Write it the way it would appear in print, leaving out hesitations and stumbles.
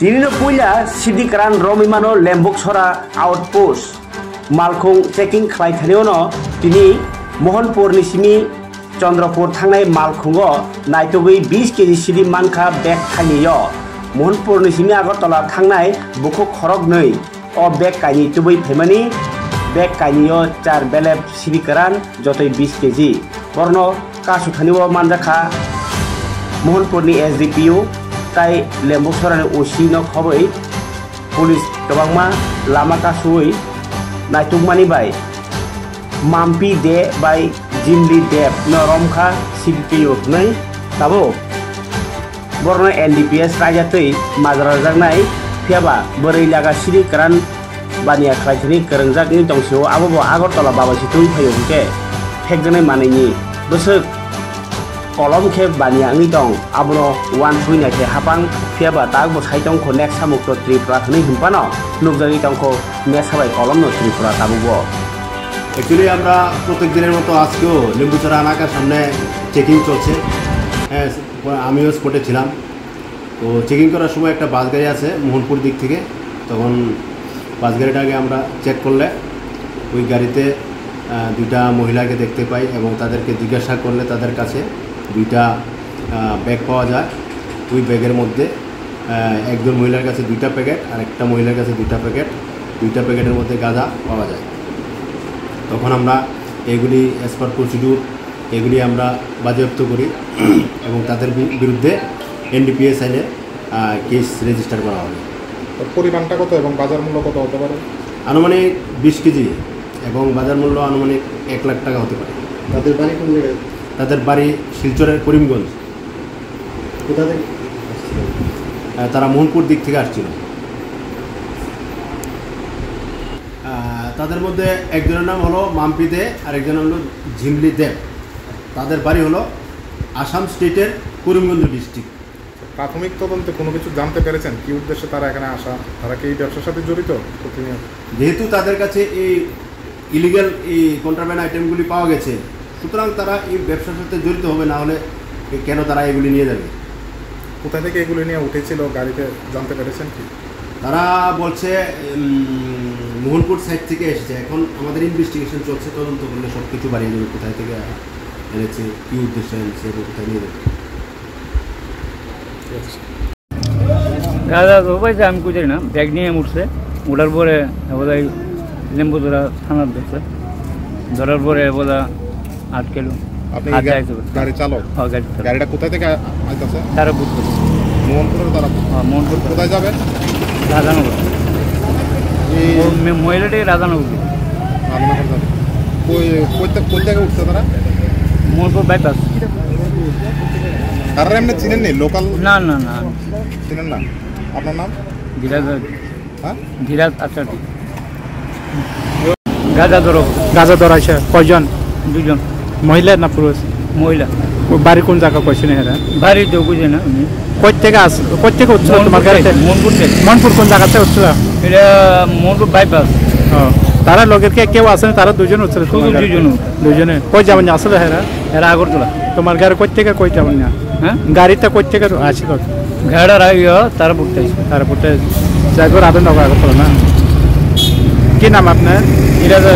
Tinino puila Sidikaran Romimano Lembuk Sora Outpost Malkhung checking Klaithaniono Tini Mohanpur Nisimi Chandrapur Thangnai Malkhungo Naitogui 20 kg Sidi Manka Bag Khaniyo Mohanpur Nisimi Agartala Thangnai Bukhuk Khorok Nei O Bag Kaini Tubui Phemani Bag Kainiyo Char Belep Sidikaran Jotoi 20 kg Borno Kasuthaniwo Manjakha Mohanpurni SDPU Tai Lembuk Sorani Usino Khoboi Police Tabangma Lama Kasui Naitugmani Bai Mampi De Bai Jimli Deb Noromkha CPPU Nai Tabo Borno NDPS Rajatui Mazrajangnai Fiaba Bori Laga Siri Karan Bania Khaitini Karangjak Ni Tongsio Abo Agartala Baba Situi Phayongke Phekjanai Manini Bosok Kolom ke bania ngi dong abono 1 ke hapang fiaba tag bo saitong ko next samuk to tripura thani himpano nukjagi tongko next sabai kolom no tripura tabugo actually আমরা প্রত্যেক দিনের মতো আজকেও লেম্বুচড়া এলাকার সামনে checking চলছে হ্যাঁ আমিও স্পটে ছিলাম তো চেকিং করার সময় একটা বাস গাড়ি আছে মোহনপুর দিক থেকে তখন বাস গাড়িটাকে আমরা চেক করলে ওই গাড়িতে দুইটা মহিলাকে দেখতে পাই এবং তাদেরকে জিজ্ঞাসা করলে তাদের কাছে দুইটা ব্যাগ পাওয়া যায় ওই ব্যাগের মধ্যে একজন মহিলার কাছে দুইটা প্যাকেট আর একটা মহিলার কাছে দুইটা প্যাকেটের মধ্যে গাঁজা পাওয়া যায় তখন আমরা এগুলি অ্যাজ পার প্রসিডিউর এগুলি আমরা বাজেয়াপ্ত করি এবং তাদের বিরুদ্ধে এনডিপিএস আইনে কেস রেজিস্টার করা হবে পরিমাণটা কত এবং বাজার মূল্য কত হতে পারে আনুমানিক 20 কেজি এবং বাজার মূল্য আনুমানিক 1 লাখ টাকা হতে পারে তাদের বাড়ি কোন জায়গায় তাদের বাড়ি শিলচরের করিমগঞ্জ কোথা থেকে তারা মোহনপুর দিক থেকে আসছিল তাদের মধ্যে একজনের নাম হলো মাম্পি দে আর একজনের হলো ঝিমলি দেব তাদের বাড়ি হলো আসাম স্টেটের করিমগঞ্জ ডিস্ট্রিক্ট প্রাথমিক তদন্তে কোনো কিছু জানতে পেরেছেন কি উদ্দেশ্যে তারা এখানে আসা তারা কি এই ব্যবসার সাথে জড়িত যেহেতু তাদের কাছে এই ইলিগাল এই কন্ট্রাব্যান্ড আইটেমগুলি পাওয়া গেছে সুতরাং তারা এই ব্যবসার সাথে জড়িত হবে না হলে কেন তারা এগুলি নিয়ে যাবে কোথা থেকে এগুলি নিয়ে উঠেছিল গাড়িতে জানতে পেরেছেন কি তারা বলছে মোহনপুর সাইড থেকে এসেছে এখন আমাদের ইনভেস্টিগেশন চলছে তদন্ত করলে সব কিছু বাড়িয়ে যাবে কোথায় থেকে এনেছে কী উদ্দেশ্যে এনেছে এবং কোথায় নিয়ে যাবে দাদা তো পাইছে আমি কুচারি না ব্যাগ নিয়ে উঠছে ওঠার পরে বোধহয় লেম্বুচড়া থানার ধরছে ধরার পরে বোধহয় আটকেলো আপনি গাড়ি চালক গাড়িটা কোথায় থেকে আসতেছে তারাপুর মোহনপুরের তারাপুর মোহনপুর কোথায় যাবেন রাধানগর মহিলাটাই রাধানগর কোন জায়গায় উঠছে তারা মোহনপুর বাইপাস তারা এমনি চিনেন নি লোকাল না না না চিনেন না আপনার নাম ধীরাজ হ্যাঁ ধীরাজ আচ্ছা গাঁজা ধরাইছে কয়জন দুজন মহিলা না পুরুষ মহিলা বাড়ি কোন জায়গা কইছেন এরা বাড়ি তো বুঝে না কই থেকে উঠছিল তোমার গাড়িতে মনপুর কোন জায়গাতে উঠছিল এটা মোহনপুর বাইপাস তারা লগের কেউ আসেন তারা দুজন উঠছিল দুজনে কই যাবেন আসলে এরা আগরতলা তোমার গাড়ি কই যাবেন না হ্যাঁ গাড়িটা কই থেকে আসছিল ঘাড়ার আগে তারাপুরতে যাই করে আবেন আগরতলা না কি নাম আপনার ধীরাজ